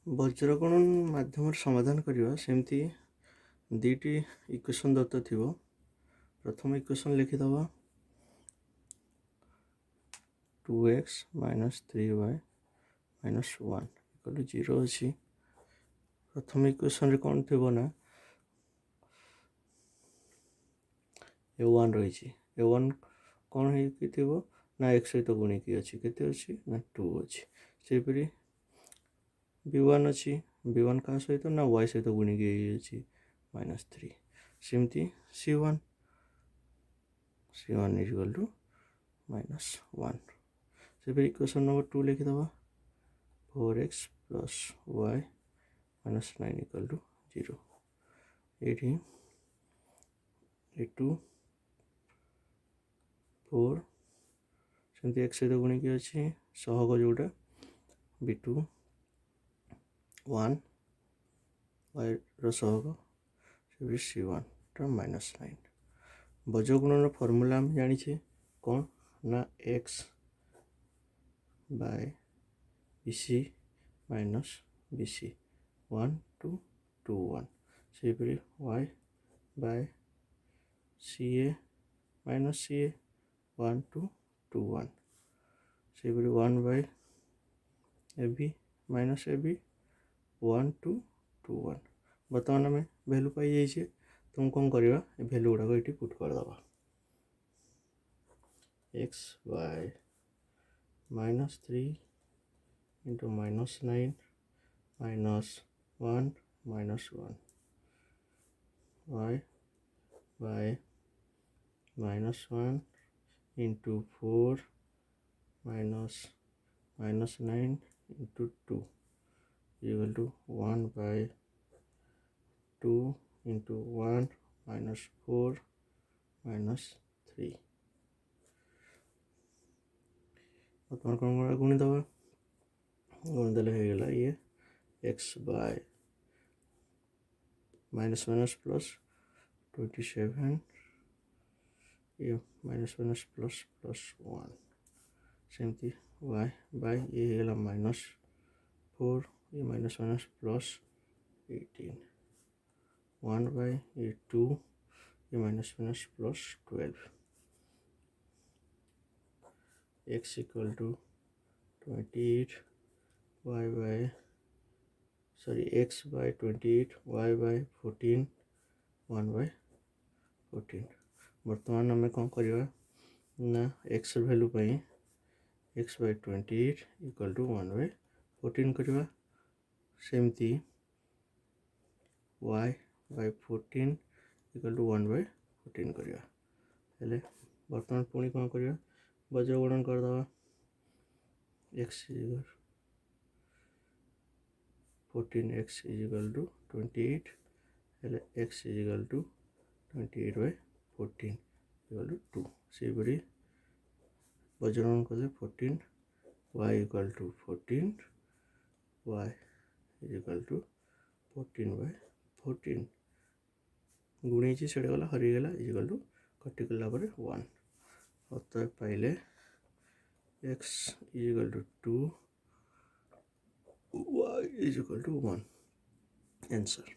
ବଜ୍ରଗଣନ ମାଧ୍ୟମରେ ସମାଧାନ କରିବା ସେମିତି ଦୁଇଟି ଇକ୍ୱେସନ୍ ଦତ୍ତ ଥିବ। ପ୍ରଥମ ଇକ୍ୱେସନ୍ ଲେଖିଦେବା 2x - 3y - 1 = 0 ଅଛି। ପ୍ରଥମ ଇକ୍ୱେସନ୍ରେ କ'ଣ ଥିବ ନା a1 ରହିଛି। a1 କ'ଣ ହେଇକି ଥିବ ନା x ସହିତ ଗୁଣିକି ଅଛି। କେତେ ଅଛି ନା 2 ଅଛି। ସେହିପରି b1 ଅଛି। b1 କାହା ସହିତ ନା y ସହିତ ଗୁଣିକି ଅଛି -3। ସେମିତି c1 = -1। ସେହିପରି ଇକ୍ୱେସନ୍ ନମ୍ବର 2 ଲେଖିଦେବା 4x + y - 9 = 0। ଏଇଠି a2 4 ସେମିତି x ସହିତ ଗୁଣିକି ଅଛି ସହଗ ଯେଉଁଟା b2 1 y ସହଗ ସେଠି c1 -9। ବଜ୍ରଗୁଣନର ଫର୍ମୁଲା ଆମେ ଜାଣିଛେ କ'ଣ ନା x by bc - bc 1 2 2 1। ସେହିପରି y by ca - ca 1 2 2 1। ସେହିପରି 1 by ab - ab 1 2 2 1। ବର୍ତ୍ତମାନ ଆମେ ଭ୍ୟାଲୁ ପାଇଯାଇଛେ। ତୁମକୁ କ'ଣ କରିବା ଏ ଭ୍ୟାଲୁ ଗୁଡ଼ାକ ଏଠି ପୁଟ୍ କରିଦେବା। x by -3 into -9 -1 -1 y by -1 into 4 -9 into 2 = 1 by 2 into 1 -4 -3। ବର୍ତ୍ତମାନ କ'ଣ ଗୁଣିଦେବା। ଗୁଣିଦେଲେ ହେଇଗଲା ଇଏ x by -+ 27 -+ 1। ସେମିତି y by ଇଏ ହେଇଗଲା -4 -+ 18 1 by 2 -+ 12। x = 28 x by 28 y by 14 1 by 14। ବର୍ତ୍ତମାନ ଆମେ କ'ଣ କରିବା ନା x ଭ୍ୟାଲୁ ପାଇଁ x by 28 = 1 by 14 କରିବା। ସେମିତି y by 14 = 1 by 14 କରିବା। ହେଲେ ବର୍ତ୍ତମାନ ପୁଣି କ'ଣ କରିବା ବଜ୍ରଗୁଣନ କରିଦେବା। x 14x = 28 ହେଲେ x = 28 by 14 = 2। ସେହିପରି ବଜ୍ରଗୁଣନ କଲେ 14 y = 14 y = 14 by 14 ଗୁଣେଇଛି ସେଟା ଗଲା ହରିଗଲା କଟିଗଲା ପରେ 1। ଅତଏବ ପାଇଲେ x = 2 y = 1 ଆନ୍ସର୍।